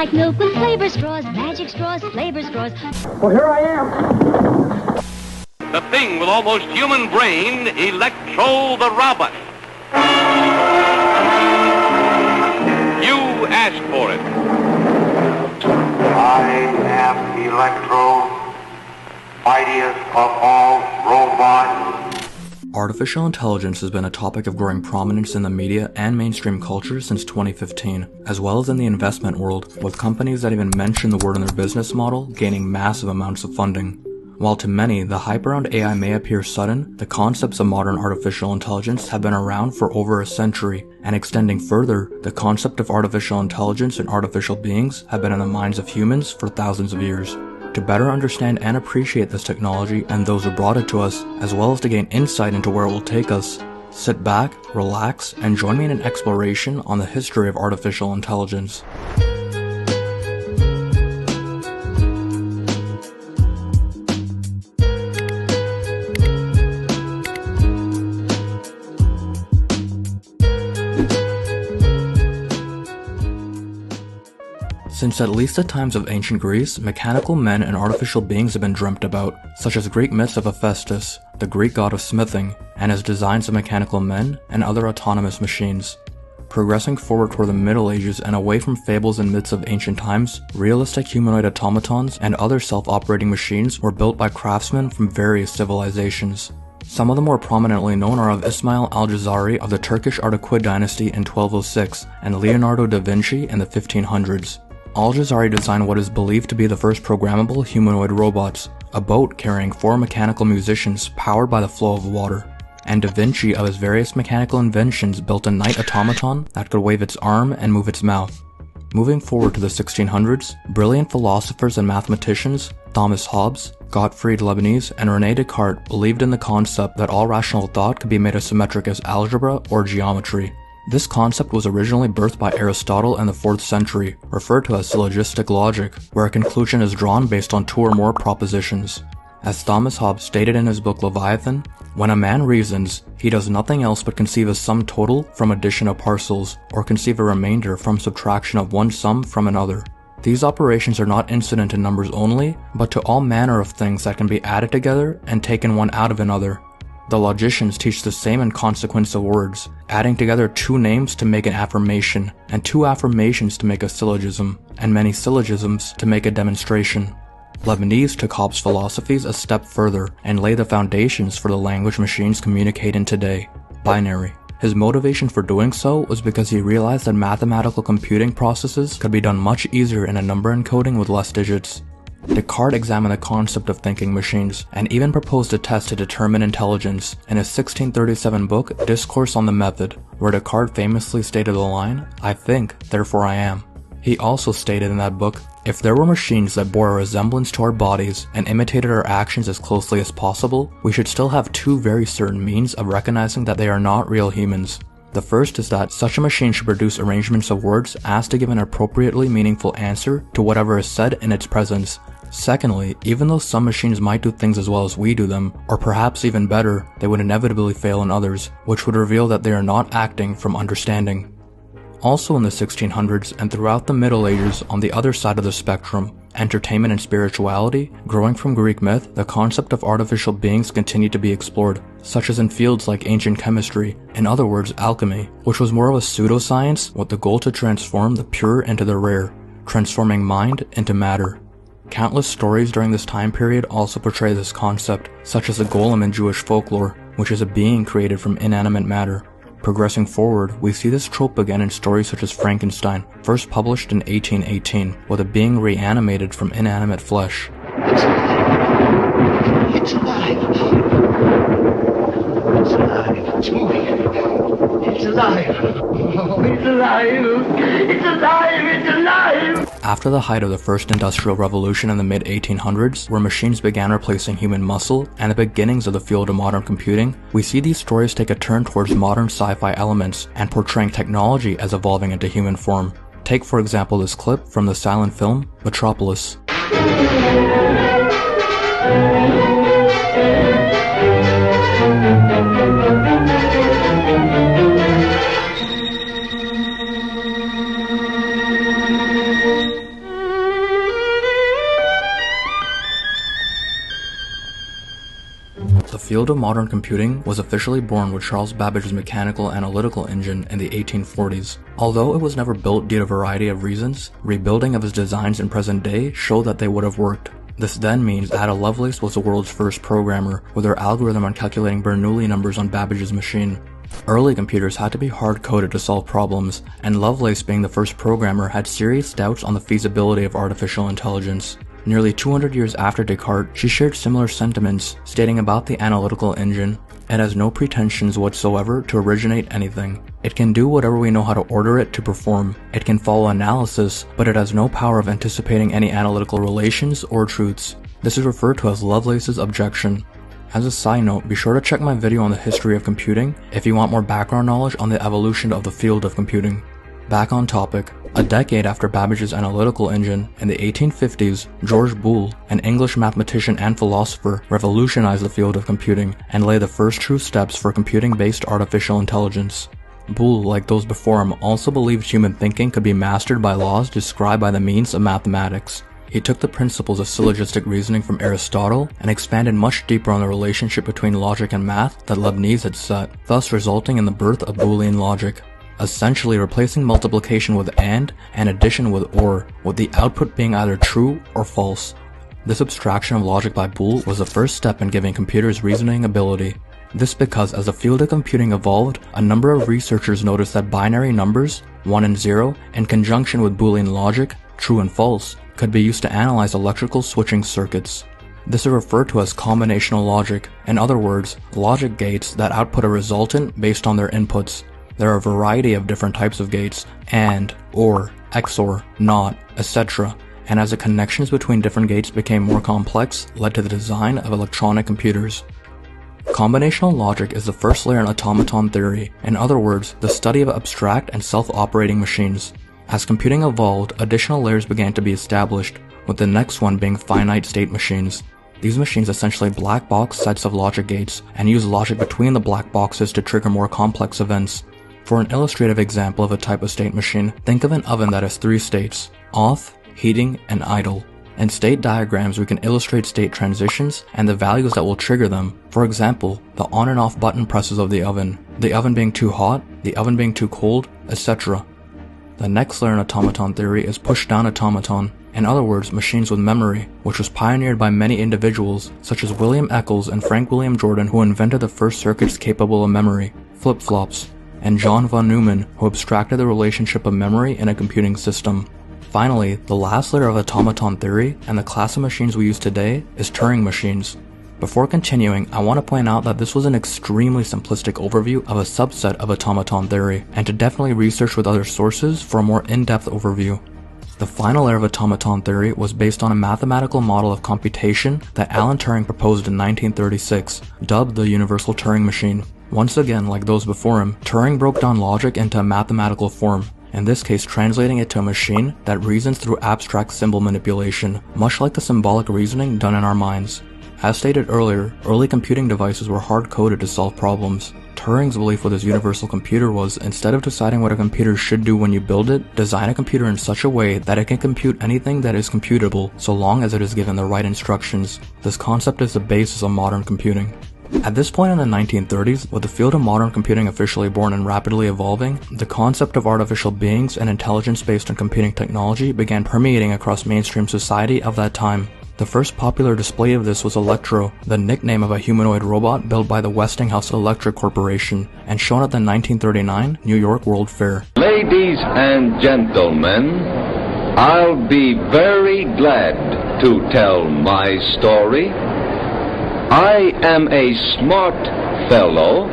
like milk with flavor straws, magic straws, flavor straws. Well, here I am. The thing with almost human brain, Electro the Robot. You asked for it. I am Electro, mightiest of all robots. Artificial intelligence has been a topic of growing prominence in the media and mainstream culture since 2015, as well as in the investment world, with companies that even mention the word in their business model gaining massive amounts of funding. While to many, the hype around AI may appear sudden, the concepts of modern artificial intelligence have been around for over a century, and extending further, the concept of artificial intelligence and artificial beings have been in the minds of humans for thousands of years. To better understand and appreciate this technology and those who brought it to us, as well as to gain insight into where it will take us, sit back, relax, and join me in an exploration on the history of artificial intelligence. Since at least the times of ancient Greece, mechanical men and artificial beings have been dreamt about, such as Greek myths of Hephaestus, the Greek god of smithing, and his designs of mechanical men and other autonomous machines. Progressing forward toward the Middle Ages and away from fables and myths of ancient times, realistic humanoid automatons and other self-operating machines were built by craftsmen from various civilizations. Some of the more prominently known are of Ismail al-Jazari of the Turkish Artukid dynasty in 1206 and Leonardo da Vinci in the 1500s. Al-Jazari designed what is believed to be the first programmable humanoid robots, a boat carrying 4 mechanical musicians powered by the flow of water. And Da Vinci of his various mechanical inventions built a night automaton that could wave its arm and move its mouth. Moving forward to the 1600s, brilliant philosophers and mathematicians, Thomas Hobbes, Gottfried Leibniz, and René Descartes believed in the concept that all rational thought could be made as symmetric as algebra or geometry. This concept was originally birthed by Aristotle in the 4th century, referred to as syllogistic logic, where a conclusion is drawn based on 2 or more propositions. As Thomas Hobbes stated in his book Leviathan, when a man reasons, he does nothing else but conceive a sum total from addition of parcels, or conceive a remainder from subtraction of one sum from another. These operations are not incident in numbers only, but to all manner of things that can be added together and taken one out of another. The logicians teach the same in consequence of words, adding together 2 names to make an affirmation, and 2 affirmations to make a syllogism, and many syllogisms to make a demonstration. Leibniz took Hobbes' philosophies a step further and laid the foundations for the language machines communicate in today, binary. His motivation for doing so was because he realized that mathematical computing processes could be done much easier in a number encoding with less digits. Descartes examined the concept of thinking machines, and even proposed a test to determine intelligence in his 1637 book Discourse on the Method, where Descartes famously stated the line, "I think, therefore I am." He also stated in that book, "If there were machines that bore a resemblance to our bodies and imitated our actions as closely as possible, we should still have 2 very certain means of recognizing that they are not real humans. The first is that such a machine should produce arrangements of words as to give an appropriately meaningful answer to whatever is said in its presence. Secondly, even though some machines might do things as well as we do them, or perhaps even better, they would inevitably fail in others, which would reveal that they are not acting from understanding." Also in the 1600s and throughout the Middle Ages, on the other side of the spectrum, entertainment and spirituality, growing from Greek myth, the concept of artificial beings continued to be explored, such as in fields like ancient chemistry, in other words alchemy, which was more of a pseudoscience with the goal to transform the pure into the rare, transforming mind into matter. Countless stories during this time period also portray this concept, such as the golem in Jewish folklore, which is a being created from inanimate matter. Progressing forward, we see this trope again in stories such as Frankenstein, first published in 1818, with a being reanimated from inanimate flesh. It's alive. It's alive. It's moving. It's alive. Oh, it's alive. It's alive. It's alive. After the height of the first industrial revolution in the mid-1800s, where machines began replacing human muscle, and the beginnings of the field of modern computing, we see these stories take a turn towards modern sci-fi elements and portraying technology as evolving into human form. Take for example this clip from the silent film Metropolis. field of modern computing was officially born with Charles Babbage's mechanical analytical engine in the 1840s. Although it was never built due to a variety of reasons, rebuilding of his designs in present day show that they would have worked. This then means Ada Lovelace was the world's first programmer, with her algorithm on calculating Bernoulli numbers on Babbage's machine. Early computers had to be hard-coded to solve problems, and Lovelace, being the first programmer, had serious doubts on the feasibility of artificial intelligence. Nearly 200 years after Descartes, she shared similar sentiments, stating about the analytical engine, "It has no pretensions whatsoever to originate anything. It can do whatever we know how to order it to perform. It can follow analysis, but it has no power of anticipating any analytical relations or truths." This is referred to as Lovelace's objection. As a side note, be sure to check my video on the history of computing if you want more background knowledge on the evolution of the field of computing. Back on topic. A decade after Babbage's analytical engine, in the 1850s, George Boole, an English mathematician and philosopher, revolutionized the field of computing and laid the first true steps for computing-based artificial intelligence. Boole, like those before him, also believed human thinking could be mastered by laws described by the means of mathematics. He took the principles of syllogistic reasoning from Aristotle and expanded much deeper on the relationship between logic and math that Leibniz had set, thus resulting in the birth of Boolean logic. Essentially replacing multiplication with and addition with or, with the output being either true or false. This abstraction of logic by Boole was the first step in giving computers reasoning ability. This because as the field of computing evolved, a number of researchers noticed that binary numbers, 1 and 0, in conjunction with Boolean logic, true and false, could be used to analyze electrical switching circuits. This is referred to as combinational logic, in other words, logic gates that output a resultant based on their inputs. There are a variety of different types of gates, and, or, XOR, NOT, etc., and as the connections between different gates became more complex, led to the design of electronic computers. Combinational logic is the first layer in automaton theory, in other words, the study of abstract and self-operating machines. As computing evolved, additional layers began to be established, with the next one being finite state machines. These machines essentially black box sets of logic gates, and use logic between the black boxes to trigger more complex events. For an illustrative example of a type of state machine, think of an oven that has 3 states: off, heating, and idle. In state diagrams, we can illustrate state transitions and the values that will trigger them. For example, the on and off button presses of the oven being too hot, the oven being too cold, etc. The next layer in automaton theory is push-down automaton. In other words, machines with memory, which was pioneered by many individuals, such as William Eccles and Frank William Jordan, who invented the first circuits capable of memory, flip-flops, and John von Neumann, who abstracted the relationship of memory in a computing system. Finally, the last layer of automaton theory, and the class of machines we use today, is Turing machines. Before continuing, I want to point out that this was an extremely simplistic overview of a subset of automaton theory, and to definitely research with other sources for a more in-depth overview. The final layer of automaton theory was based on a mathematical model of computation that Alan Turing proposed in 1936, dubbed the Universal Turing Machine. Once again, like those before him, Turing broke down logic into a mathematical form, in this case translating it to a machine that reasons through abstract symbol manipulation, much like the symbolic reasoning done in our minds. As stated earlier, early computing devices were hard-coded to solve problems. Turing's belief with his universal computer was, instead of deciding what a computer should do when you build it, design a computer in such a way that it can compute anything that is computable, so long as it is given the right instructions. This concept is the basis of modern computing. At this point in the 1930s, with the field of modern computing officially born and rapidly evolving, the concept of artificial beings and intelligence based on computing technology began permeating across mainstream society of that time. The first popular display of this was Electro, the nickname of a humanoid robot built by the Westinghouse Electric Corporation, and shown at the 1939 New York World Fair. Ladies and gentlemen, I'll be very glad to tell my story. I am a smart fellow,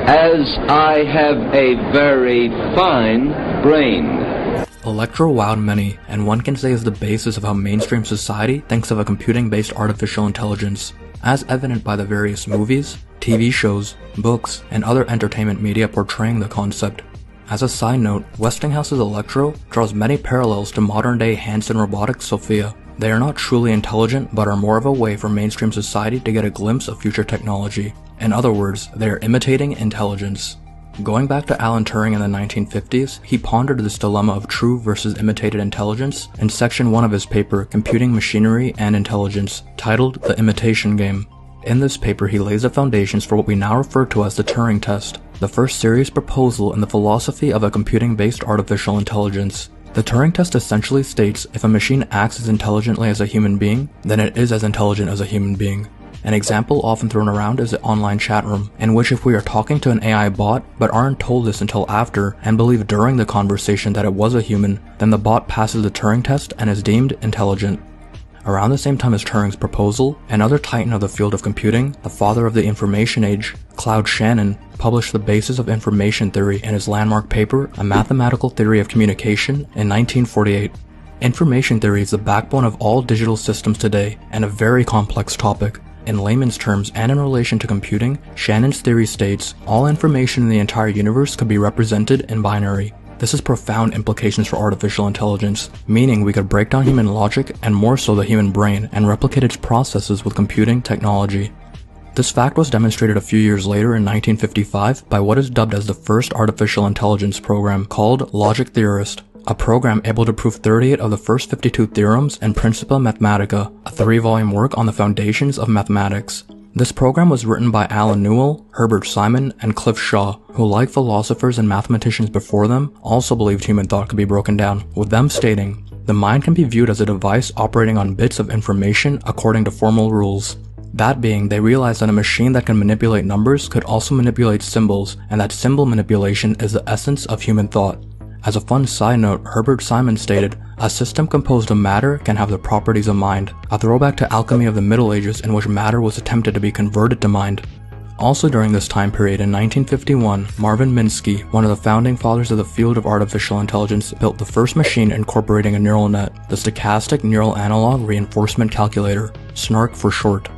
as I have a very fine brain. Electro wowed many, and one can say is the basis of how mainstream society thinks of a computing-based artificial intelligence, as evident by the various movies, TV shows, books, and other entertainment media portraying the concept. As a side note, Westinghouse's Electro draws many parallels to modern-day Hanson Robotics' Sophia. They are not truly intelligent, but are more of a way for mainstream society to get a glimpse of future technology. In other words, they are imitating intelligence. Going back to Alan Turing in the 1950s, he pondered this dilemma of true versus imitated intelligence in section 1 of his paper, Computing Machinery and Intelligence, titled The Imitation Game. In this paper, he lays the foundations for what we now refer to as the Turing test, the first serious proposal in the philosophy of a computing-based artificial intelligence. The Turing test essentially states if a machine acts as intelligently as a human being, then it is as intelligent as a human being. An example often thrown around is the online chat room, in which if we are talking to an AI bot but aren't told this until after and believe during the conversation that it was a human, then the bot passes the Turing test and is deemed intelligent. Around the same time as Turing's proposal, another titan of the field of computing, the father of the information age, Claude Shannon, published the basis of information theory in his landmark paper, A Mathematical Theory of Communication, in 1948. Information theory is the backbone of all digital systems today and a very complex topic. In layman's terms and in relation to computing, Shannon's theory states all information in the entire universe could be represented in binary. This has profound implications for artificial intelligence, meaning we could break down human logic and more so the human brain and replicate its processes with computing technology. This fact was demonstrated a few years later in 1955 by what is dubbed as the first artificial intelligence program called Logic Theorist, a program able to prove 38 of the first 52 theorems in Principia Mathematica, a 3-volume work on the foundations of mathematics. This program was written by Alan Newell, Herbert Simon, and Cliff Shaw, who, like philosophers and mathematicians before them, also believed human thought could be broken down, with them stating, "The mind can be viewed as a device operating on bits of information according to formal rules." That being, they realized that a machine that can manipulate numbers could also manipulate symbols, and that symbol manipulation is the essence of human thought. As a fun side note, Herbert Simon stated, "A system composed of matter can have the properties of mind," a throwback to alchemy of the Middle Ages in which matter was attempted to be converted to mind. Also during this time period in 1951, Marvin Minsky, one of the founding fathers of the field of artificial intelligence, built the first machine incorporating a neural net, the Stochastic Neural Analog Reinforcement Calculator, SNARC for short.